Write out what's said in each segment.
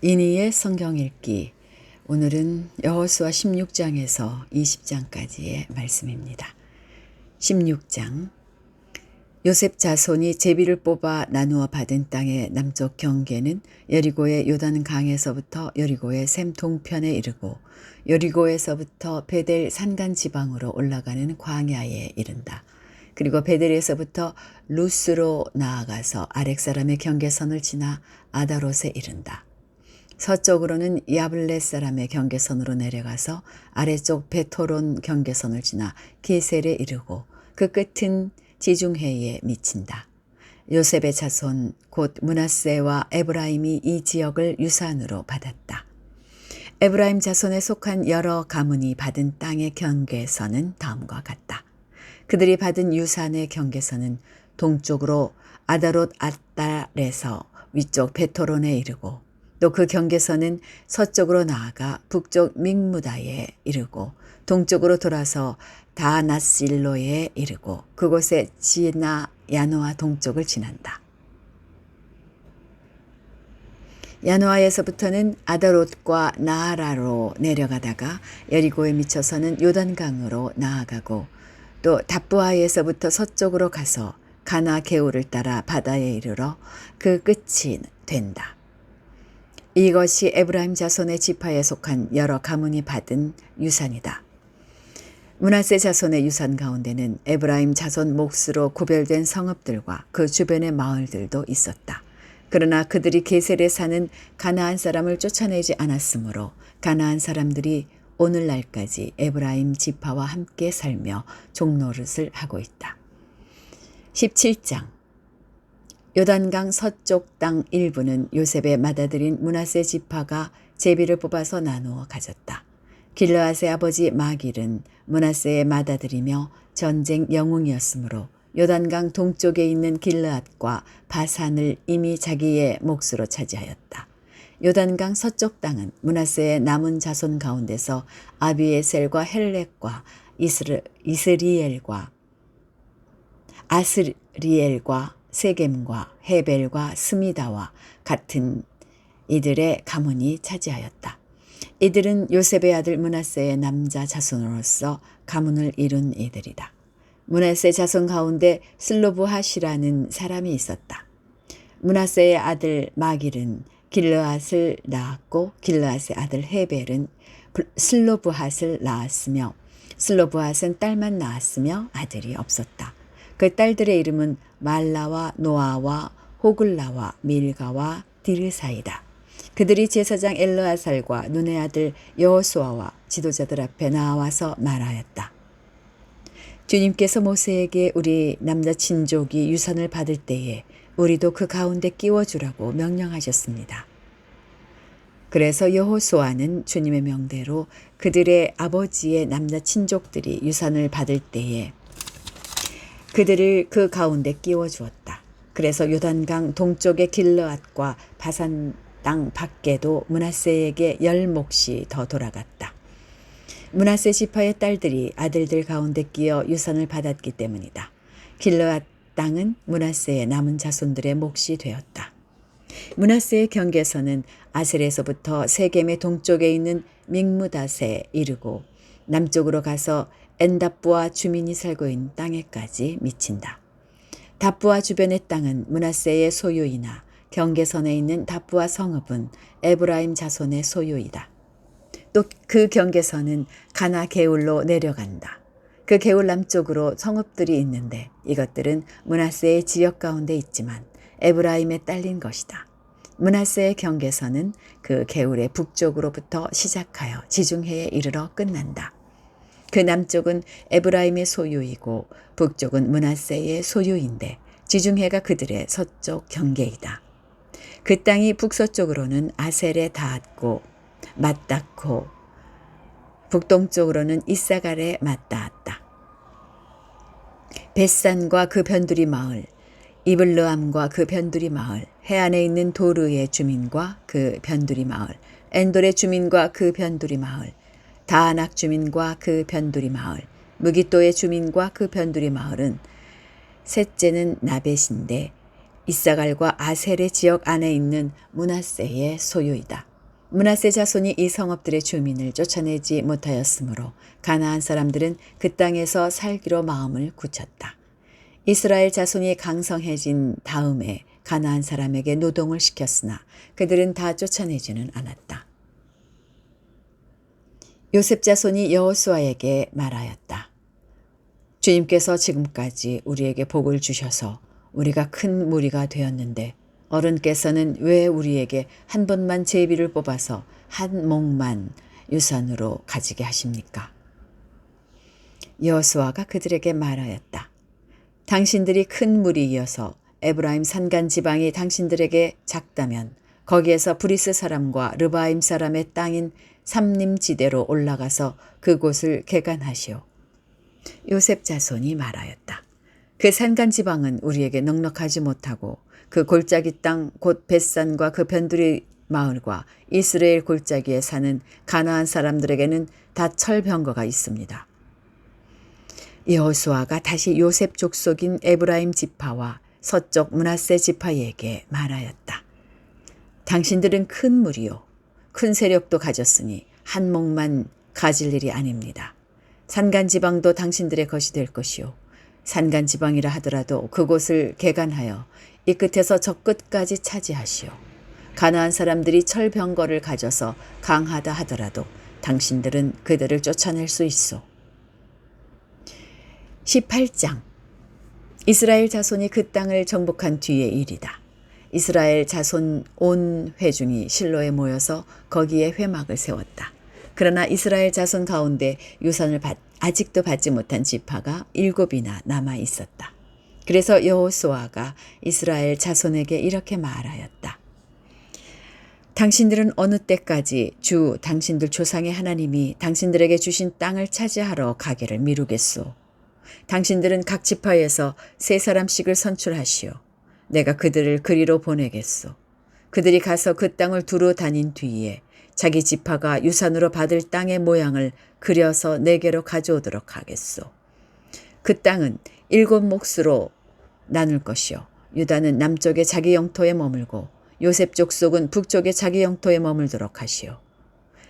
이니의 성경 읽기. 오늘은 여호수아 16장에서 20장까지의 말씀입니다. 16장. 요셉 자손이 제비를 뽑아 나누어 받은 땅의 남쪽 경계는 여리고의 요단강에서부터 여리고의 샘 동편에 이르고 여리고에서부터 베델 산간 지방으로 올라가는 광야에 이른다. 그리고 베델에서부터 루스로 나아가서 아렉 사람의 경계선을 지나 아다롯에 이른다. 서쪽으로는 야블렛 사람의 경계선으로 내려가서 아래쪽 베토론 경계선을 지나 게셀에 이르고 그 끝은 지중해에 미친다. 요셉의 자손 곧 므낫세와 에브라임이 이 지역을 유산으로 받았다. 에브라임 자손에 속한 여러 가문이 받은 땅의 경계선은 다음과 같다. 그들이 받은 유산의 경계선은 동쪽으로 아다롯 앗달에서 위쪽 베토론에 이르고 또 그 경계선은 서쪽으로 나아가 북쪽 믹무다에 이르고 동쪽으로 돌아서 다나실로에 이르고 그곳에 지나 야노아 동쪽을 지난다. 야노아에서부터는 아다롯과 나아라로 내려가다가 여리고에 미쳐서는 요단강으로 나아가고 또 답부아에서부터 서쪽으로 가서 가나 게울을 따라 바다에 이르러 그 끝이 된다. 이것이 에브라임 자손의 지파에 속한 여러 가문이 받은 유산이다. 므낫세 자손의 유산 가운데는 에브라임 자손 몫으로 구별된 성읍들과 그 주변의 마을들도 있었다. 그러나 그들이 게셀에 사는 가나안 사람을 쫓아내지 않았으므로 가나안 사람들이 오늘날까지 에브라임 지파와 함께 살며 종노릇을 하고 있다. 17장. 요단강 서쪽 땅 일부는 요셉의 맏아들인 므낫세 지파가 제비를 뽑아서 나누어 가졌다. 길르앗의 아버지 마길은 므낫세의 맏아들이며 전쟁 영웅이었으므로 요단강 동쪽에 있는 길르앗과 바산을 이미 자기의 몫으로 차지하였다. 요단강 서쪽 땅은 므낫세의 남은 자손 가운데서 아비에셀과 헬렉과 아스리엘과 세겜과 헤벨과 스미다와 같은 이들의 가문이 차지하였다. 이들은 요셉의 아들 므낫세의 남자 자손으로서 가문을 이룬 이들이다. 므낫세 자손 가운데 슬로브핫이라는 사람이 있었다. 므낫세의 아들 마길은 길르앗을 낳았고 길르앗의 아들 헤벨은 슬로브핫을 낳았으며 슬로브핫은 딸만 낳았으며 아들이 없었다. 그 딸들의 이름은 말라와 노아와 호글라와 밀가와 디르사이다. 그들이 제사장 엘르아살과 눈의 아들 여호수아와 지도자들 앞에 나와서 말하였다. 주님께서 모세에게 우리 남자 친족이 유산을 받을 때에 우리도 그 가운데 끼워주라고 명령하셨습니다. 그래서 여호수아는 주님의 명대로 그들의 아버지의 남자 친족들이 유산을 받을 때에 그들을 그 가운데 끼워주었다. 그래서 요단강 동쪽의 길르앗과 바산 땅 밖에도 므낫세에게 10몫이 더 돌아갔다. 므낫세 지파의 딸들이 아들들 가운데 끼어 유산을 받았기 때문이다. 길르앗 땅은 므낫세의 남은 자손들의 몫이 되었다. 므낫세의 경계선은 아셀에서부터 세겜의 동쪽에 있는 믹무닷에 이르고 남쪽으로 가서 엔답부아 주민이 살고 있는 땅에까지 미친다. 답부아 주변의 땅은 므낫세의 소유이나 경계선에 있는 답부아 성읍은 에브라임 자손의 소유이다. 또 그 경계선은 가나 게울로 내려간다. 그 게울 남쪽으로 성읍들이 있는데 이것들은 므낫세의 지역 가운데 있지만 에브라임에 딸린 것이다. 므낫세의 경계선은 그 게울의 북쪽으로부터 시작하여 지중해에 이르러 끝난다. 그 남쪽은 에브라임의 소유이고 북쪽은 므낫세의 소유인데 지중해가 그들의 서쪽 경계이다. 그 땅이 북서쪽으로는 아셀에 닿았고 맞닿고 북동쪽으로는 이사갈에 맞닿았다. 벳산과 그 변두리 마을, 이블르암과 그 변두리 마을, 해안에 있는 도르의 주민과 그 변두리 마을, 엔돌의 주민과 그 변두리 마을, 다아낙 주민과 그 변두리 마을, 무기또의 주민과 그 변두리 마을은 셋째는 나벳인데 이사갈과 아셀의 지역 안에 있는 므낫세의 소유이다. 므낫세 자손이 이 성읍들의 주민을 쫓아내지 못하였으므로 가나안 사람들은 그 땅에서 살기로 마음을 굳혔다. 이스라엘 자손이 강성해진 다음에 가나안 사람에게 노동을 시켰으나 그들은 다 쫓아내지는 않았다. 요셉 자손이 여호수아에게 말하였다. 주님께서 지금까지 우리에게 복을 주셔서 우리가 큰 무리가 되었는데 어른께서는 왜 우리에게 한 번만 제비를 뽑아서 한 몫만 유산으로 가지게 하십니까? 여호수아가 그들에게 말하였다. 당신들이 큰 무리이어서 에브라임 산간 지방이 당신들에게 작다면 거기에서 브리스 사람과 르바임 사람의 땅인 삼림지대로 올라가서 그곳을 개간하시오. 요셉 자손이 말하였다. 그 산간 지방은 우리에게 넉넉하지 못하고 그 골짜기 땅 곧 벳산과 그 변두리 마을과 이스라엘 골짜기에 사는 가나안 사람들에게는 다 철병거가 있습니다. 여호수아가 다시 요셉 족속인 에브라임 지파와 서쪽 므낫세 지파에게 말하였다. 당신들은 큰 무리요 큰 세력도 가졌으니 한 몫만 가질 일이 아닙니다. 산간지방도 당신들의 것이 될 것이요 산간지방이라 하더라도 그곳을 개간하여 이 끝에서 저 끝까지 차지하시오. 가나안 사람들이 철병거를 가져서 강하다 하더라도 당신들은 그들을 쫓아낼 수 있소. 18장 이스라엘 자손이 그 땅을 정복한 뒤의 일이다. 이스라엘 자손 온 회중이 실로에 모여서 거기에 회막을 세웠다. 그러나 이스라엘 자손 가운데 유산을 아직도 받지 못한 지파가 7이나 남아 있었다. 그래서 여호수아가 이스라엘 자손에게 이렇게 말하였다. 당신들은 어느 때까지 주 당신들 조상의 하나님이 당신들에게 주신 땅을 차지하러 가기를 미루겠소. 당신들은 각 지파에서 3사람씩을 선출하시오. 내가 그들을 그리로 보내겠소. 그들이 가서 그 땅을 두루 다닌 뒤에 자기 지파가 유산으로 받을 땅의 모양을 그려서 내게로 가져오도록 하겠소. 그 땅은 7몫으로 나눌 것이요 유다는 남쪽에 자기 영토에 머물고 요셉 족속은 북쪽에 자기 영토에 머물도록 하시오.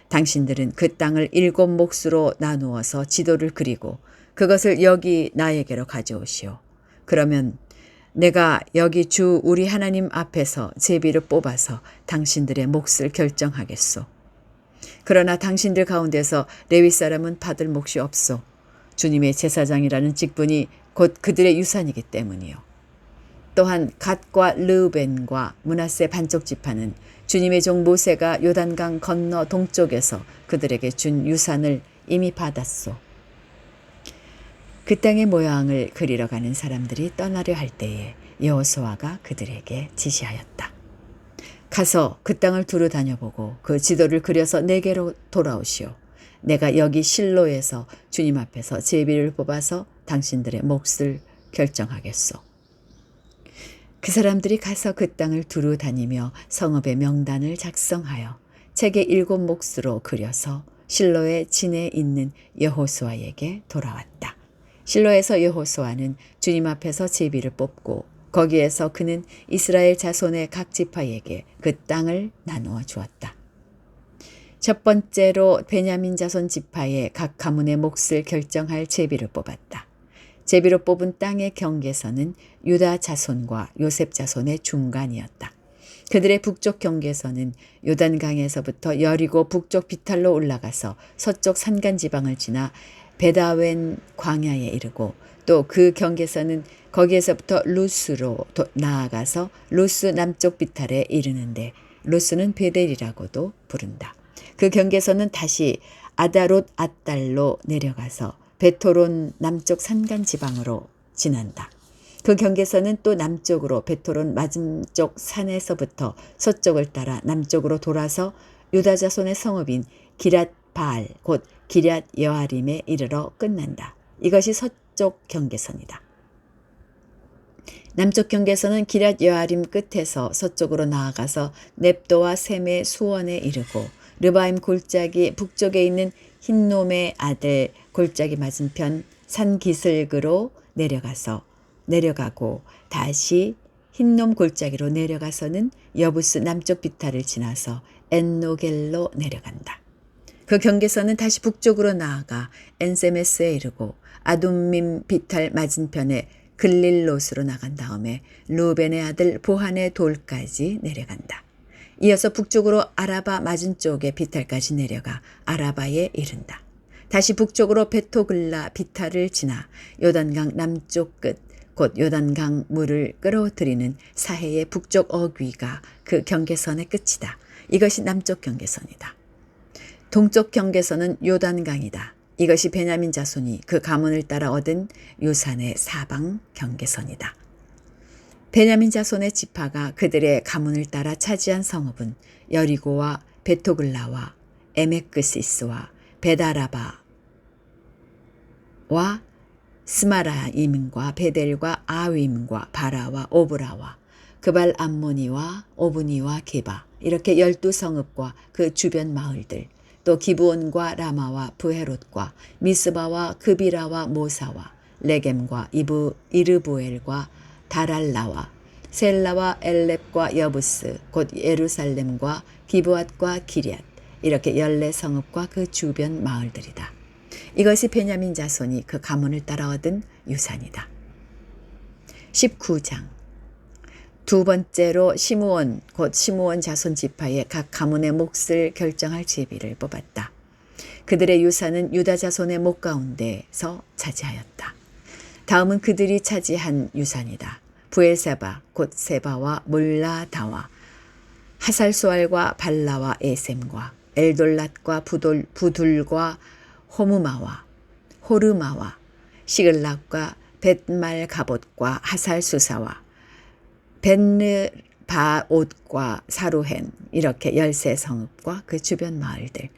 당신들은 그 땅을 7몫으로 나누어서 지도를 그리고 그것을 여기 나에게로 가져오시오. 그러면 내가 여기 주 우리 하나님 앞에서 제비를 뽑아서 당신들의 몫을 결정하겠소. 그러나 당신들 가운데서 레위 사람은 받을 몫이 없소. 주님의 제사장이라는 직분이 곧 그들의 유산이기 때문이요. 또한 갓과 르우벤과 므낫세 반쪽 지파는 주님의 종 모세가 요단강 건너 동쪽에서 그들에게 준 유산을 이미 받았소. 그 땅의 모양을 그리러 가는 사람들이 떠나려 할 때에 여호수아가 그들에게 지시하였다. 가서 그 땅을 두루 다녀보고 그 지도를 그려서 내게로 돌아오시오. 내가 여기 실로에서 주님 앞에서 제비를 뽑아서 당신들의 몫을 결정하겠소. 그 사람들이 가서 그 땅을 두루 다니며 성읍의 명단을 작성하여 책의 7몫으로 그려서 실로의 진에 있는 여호수아에게 돌아왔다. 실로에서 여호수아는 주님 앞에서 제비를 뽑고 거기에서 그는 이스라엘 자손의 각 지파에게 그 땅을 나누어 주었다. 첫 번째로 베냐민 자손 지파의 각 가문의 몫을 결정할 제비를 뽑았다. 제비로 뽑은 땅의 경계선은 유다 자손과 요셉 자손의 중간이었다. 그들의 북쪽 경계선은 요단강에서부터 여리고 북쪽 비탈로 올라가서 서쪽 산간 지방을 지나 베다웬 광야에 이르고 또 그 경계선은 거기에서부터 루스로 나아가서 루스 남쪽 비탈에 이르는데 루스는 베델이라고도 부른다. 그 경계선은 다시 아다롯 앗달로 내려가서 베토론 남쪽 산간 지방으로 지난다. 그 경계선은 또 남쪽으로 베토론 맞은쪽 산에서부터 서쪽을 따라 남쪽으로 돌아서 유다 자손의 성읍인 기랏 바알 곧 기럇 여아림에 이르러 끝난다. 이것이 서쪽 경계선이다. 남쪽 경계선은 기럇 여아림 끝에서 서쪽으로 나아가서 넵도와 셈의 수원에 이르고 르바임 골짜기 북쪽에 있는 흰놈의 아들 골짜기 맞은편 산 기슭으로 내려가고 다시 흰놈 골짜기로 내려가서는 여부스 남쪽 비탈을 지나서 엔노겔로 내려간다. 그 경계선은 다시 북쪽으로 나아가 엔세메스에 이르고 아둠밈 비탈 맞은편에 글릴롯으로 나간 다음에 루벤의 아들 보한의 돌까지 내려간다. 이어서 북쪽으로 아라바 맞은쪽의 비탈까지 내려가 아라바에 이른다. 다시 북쪽으로 베토글라 비탈을 지나 요단강 남쪽 끝, 곧 요단강 물을 끌어들이는 사해의 북쪽 어귀가 그 경계선의 끝이다. 이것이 남쪽 경계선이다. 동쪽 경계선은 요단강이다. 이것이 베냐민 자손이 그 가문을 따라 얻은 유산의 사방 경계선이다. 베냐민 자손의 지파가 그들의 가문을 따라 차지한 성읍은 여리고와 베토글라와 에메크시스와 베다라바와 스마라임과 베델과 아윈과 바라와 오브라와 그발 암모니와 오브니와 게바 이렇게 12성읍과 그 주변 마을들, 또 기브온과 라마와 브헤롯과 미스바와 그비라와 모사와 레겜과 이르부엘과 다랄라와 셀라와 엘렙과 여부스 곧 예루살렘과 기브앗과 기럇 이렇게 14성읍과 그 주변 마을들이다. 이것이 베냐민 자손이 그 가문을 따라 얻은 유산이다. 19장 두 번째로 시므온 곧 시므온 자손 지파의 각 가문의 몫을 결정할 제비를 뽑았다. 그들의 유산은 유다 자손의 목 가운데서 차지하였다. 다음은 그들이 차지한 유산이다. 부엘세바 곧 세바와 몰라다와 하살수알과 발라와 에셈과 엘돌랏과 부둘과 호무마와 호르마와 시글락과 벳말가봇과 하살수사와 벤르바옷과 사루헨 이렇게 13성읍과 그 주변 마을들,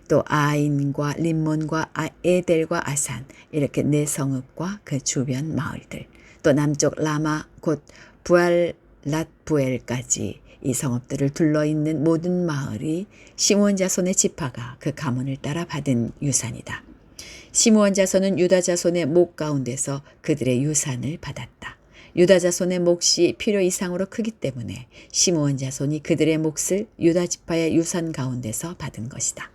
또 아인과 림몬과 에델과 아산 이렇게 4성읍과 그 주변 마을들, 또 남쪽 라마 곧 부알랏부엘까지 이 성읍들을 둘러있는 모든 마을이 시므온 자손의 지파가 그 가문을 따라 받은 유산이다. 시므온 자손은 유다 자손의 목 가운데서 그들의 유산을 받았다. 유다 자손의 몫이 필요 이상으로 크기 때문에 시므온 자손이 그들의 몫을 유다 지파의 유산 가운데서 받은 것이다.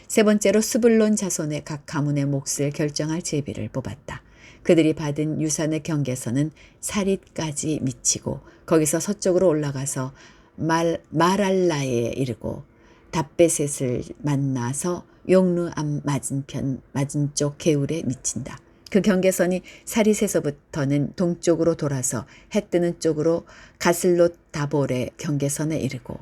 세 번째로 스불론 자손의 각 가문의 몫을 결정할 제비를 뽑았다. 그들이 받은 유산의 경계선은 사릿까지 미치고 거기서 서쪽으로 올라가서 마랄라에 이르고 답베셋을 만나서 용르암 맞은쪽 개울에 미친다. 그 경계선이 사릿에서부터는 동쪽으로 돌아서 해 뜨는 쪽으로 가슬롯 다볼의 경계선에 이르고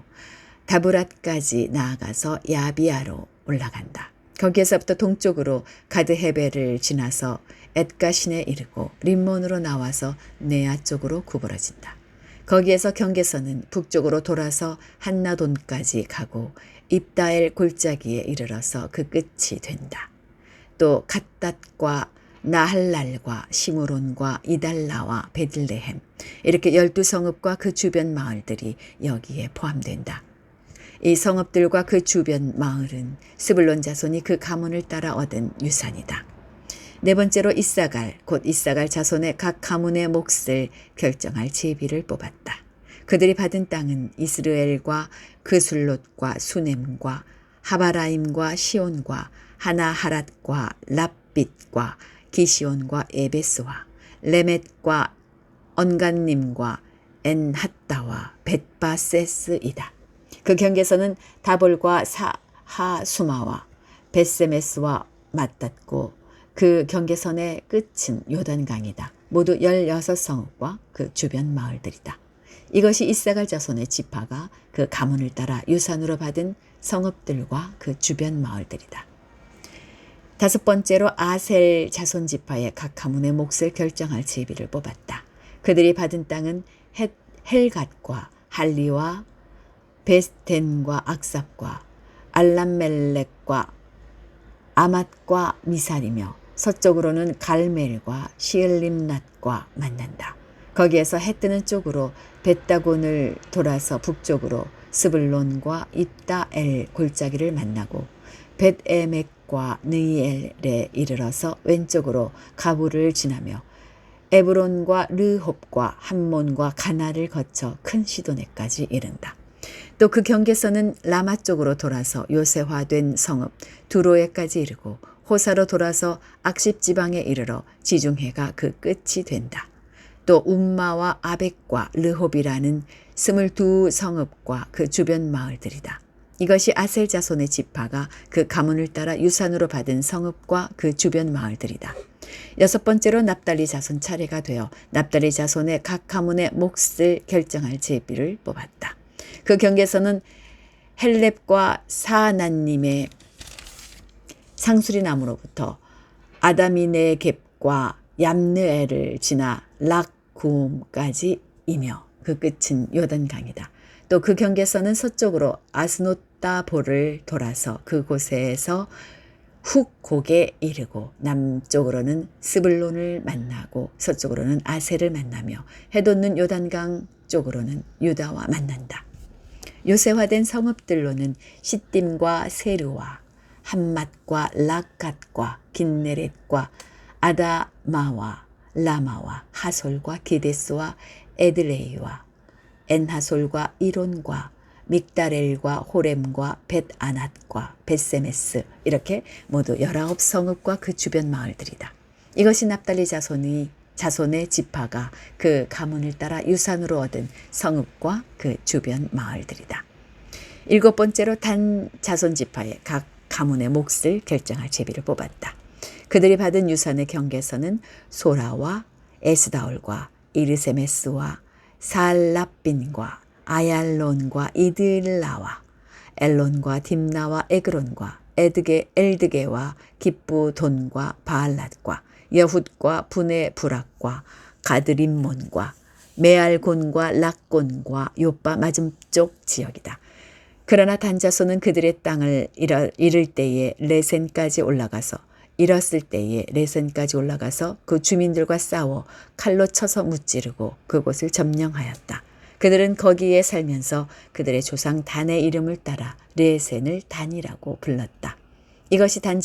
다브랏까지 나아가서 야비아로 올라간다. 거기에서부터 동쪽으로 가드헤벨을 지나서 엣가신에 이르고 림몬으로 나와서 네아 쪽으로 구부러진다. 거기에서 경계선은 북쪽으로 돌아서 한나돈까지 가고 입다엘 골짜기에 이르러서 그 끝이 된다. 또 갓닷과 나할랄과 시므론과 이달라와 베들레헴 이렇게 12성읍과 그 주변 마을들이 여기에 포함된다. 이 성읍들과 그 주변 마을은 스불론 자손이 그 가문을 따라 얻은 유산이다. 네 번째로 이사갈 곧 이사갈 자손의 각 가문의 몫을 결정할 제비를 뽑았다. 그들이 받은 땅은 이스르엘과 그술롯과 수넴과 하바라임과 시온과 하나하랏과 랍빗과 기시온과 에베스와 레멧과 언간님과 엔핫다와 벳바세스이다. 그 경계선은 다볼과 사하수마와 벳세메스와 맞닿고 그 경계선의 끝은 요단강이다. 모두 16성읍과 그 주변 마을들이다. 이것이 이사갈 자손의 지파가 그 가문을 따라 유산으로 받은 성읍들과 그 주변 마을들이다. 다섯 번째로 아셀 자손 지파의 각 가문의 몫을 결정할 제비를 뽑았다. 그들이 받은 땅은 헬갓과 할리와 베스텐과 악삽과 알람멜렉과 아맛과 미살이며 서쪽으로는 갈멜과 시엘림낫과 만난다. 거기에서 해 뜨는 쪽으로 벳다곤을 돌아서 북쪽으로 스불론과 입다엘 골짜기를 만나고 벳에멕과 느이엘에 이르러서 왼쪽으로 가부를 지나며 에브론과 르홉과 함몬과 가나를 거쳐 큰 시도네까지 이른다. 또 그 경계선은 라마 쪽으로 돌아서 요새화된 성읍 두로에까지 이르고 호사로 돌아서 악십 지방에 이르러 지중해가 그 끝이 된다. 또 움마와 아벡과 르홉이라는 22 성읍과 그 주변 마을들이다. 이것이 아셀 자손의 지파가 그 가문을 따라 유산으로 받은 성읍과 그 주변 마을들이다. 여섯 번째로 납달리 자손 차례가 되어 납달리 자손의 각 가문의 몫을 결정할 제비를 뽑았다. 그 경계선은 헬렙과 사나님의 상수리 나무로부터 아다미네겝과 얌느엘을 지나 락구움까지이며 그 끝은 요단강이다. 또 그 경계선은 서쪽으로 아스노타볼을 돌아서 그곳에서 훅곡에 이르고 남쪽으로는 스불론을 만나고 서쪽으로는 아셀을 만나며 해돋는 요단강 쪽으로는 유다와 만난다. 요새화된 성읍들로는 시딤과 세르와 함맛과 락갓과 긴네렛과 아다마와 라마와 하솔과 게데스와 에들레이와 엔하솔과 이론과 믹다렐과 호렘과 벳아낫과 벳세메스 이렇게 모두 19성읍과 그 주변 마을들이다. 이것이 납달리 자손의 지파가 그 가문을 따라 유산으로 얻은 성읍과 그 주변 마을들이다. 일곱 번째로 단 자손 지파의 각 가문의 몫을 결정할 제비를 뽑았다. 그들이 받은 유산의 경계선은 소라와 에스다올과 이르세메스와 살랍빈과 아얄론과 이들라와 엘론과 딥나와 에그론과 엘드게와 기쁘돈과 바알랏과 여훗과 분의 부락과 가드림몬과 메알곤과 락곤과 요빠 맞은쪽 지역이다. 그러나 단자손은 그들의 땅을 잃을 때에 레센까지 올라가서 그 주민들과 싸워 칼로 쳐서 무찌르고 그곳을 점령하였다. 그들은 거기에 살면서 그들의 조상 단의 이름을 따라 레센을 단이라고 불렀다. 이것이 단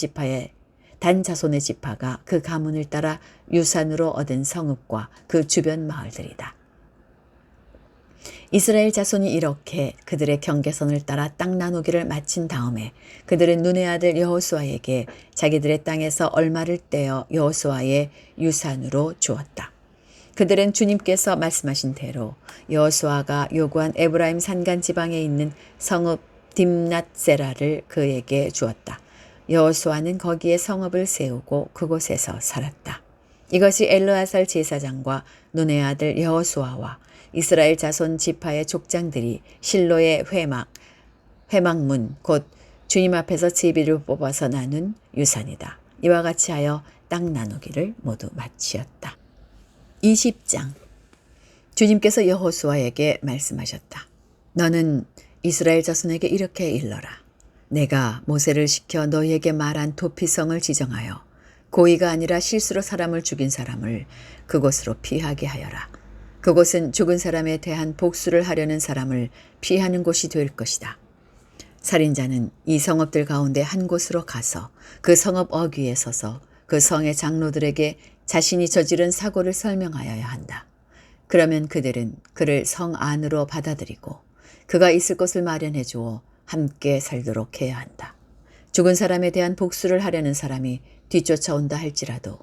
자손의 지파가 그 가문을 따라 유산으로 얻은 성읍과 그 주변 마을들이다. 이스라엘 자손이 이렇게 그들의 경계선을 따라 땅 나누기를 마친 다음에 그들은 눈의 아들 여호수아에게 자기들의 땅에서 얼마를 떼어 여호수아의 유산으로 주었다. 그들은 주님께서 말씀하신 대로 여호수아가 요구한 에브라임 산간 지방에 있는 성읍 딥낫세라를 그에게 주었다. 여호수아는 거기에 성읍을 세우고 그곳에서 살았다. 이것이 엘르아살 제사장과 눈의 아들 여호수아와 이스라엘 자손 지파의 족장들이 실로의 회막문 곧 주님 앞에서 제비를 뽑아서 나눈 유산이다. 이와 같이 하여 땅 나누기를 모두 마치었다. 20장 주님께서 여호수아에게 말씀하셨다. 너는 이스라엘 자손에게 이렇게 일러라. 내가 모세를 시켜 너희에게 말한 도피성을 지정하여 고의가 아니라 실수로 사람을 죽인 사람을 그곳으로 피하게 하여라. 그곳은 죽은 사람에 대한 복수를 하려는 사람을 피하는 곳이 될 것이다. 살인자는 이 성읍들 가운데 한 곳으로 가서 그 성읍 어귀에 서서 그 성의 장로들에게 자신이 저지른 사고를 설명하여야 한다. 그러면 그들은 그를 성 안으로 받아들이고 그가 있을 곳을 마련해 주어 함께 살도록 해야 한다. 죽은 사람에 대한 복수를 하려는 사람이 뒤쫓아온다 할지라도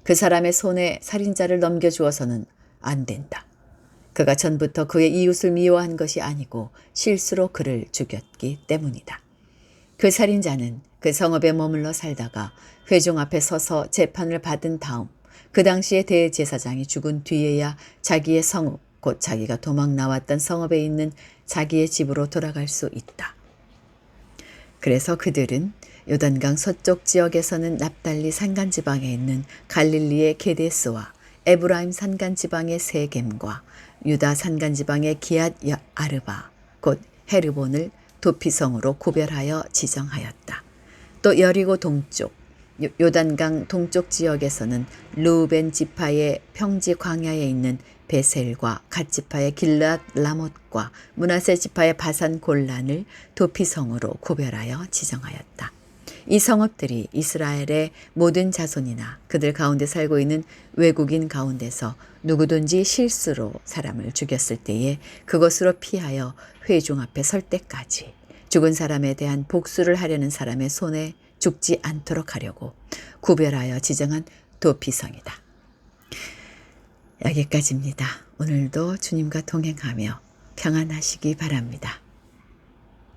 그 사람의 손에 살인자를 넘겨주어서는 안 된다. 그가 전부터 그의 이웃을 미워한 것이 아니고 실수로 그를 죽였기 때문이다. 그 살인자는 그 성읍에 머물러 살다가 회중 앞에 서서 재판을 받은 다음 그 당시에 대제사장이 죽은 뒤에야 자기의 성읍, 곧 자기가 도망 나왔던 성읍에 있는 자기의 집으로 돌아갈 수 있다. 그래서 그들은 요단강 서쪽 지역에서는 납달리 산간지방에 있는 갈릴리의 게데스와 에브라임 산간지방의 세겜과 유다 산간지방의 기앗 아르바 곧 헤르본을 도피성으로 구별하여 지정하였다. 또 여리고 동쪽 요단강 동쪽 지역에서는 르우벤 지파의 평지 광야에 있는 베셀과 갓 지파의 길앗 라못과 므낫세 지파의 바산 골란을 도피성으로 구별하여 지정하였다. 이 성읍들이 이스라엘의 모든 자손이나 그들 가운데 살고 있는 외국인 가운데서 누구든지 실수로 사람을 죽였을 때에 그것으로 피하여 회중 앞에 설 때까지 죽은 사람에 대한 복수를 하려는 사람의 손에 죽지 않도록 하려고 구별하여 지정한 도피성이다. 여기까지입니다. 오늘도 주님과 동행하며 평안하시기 바랍니다.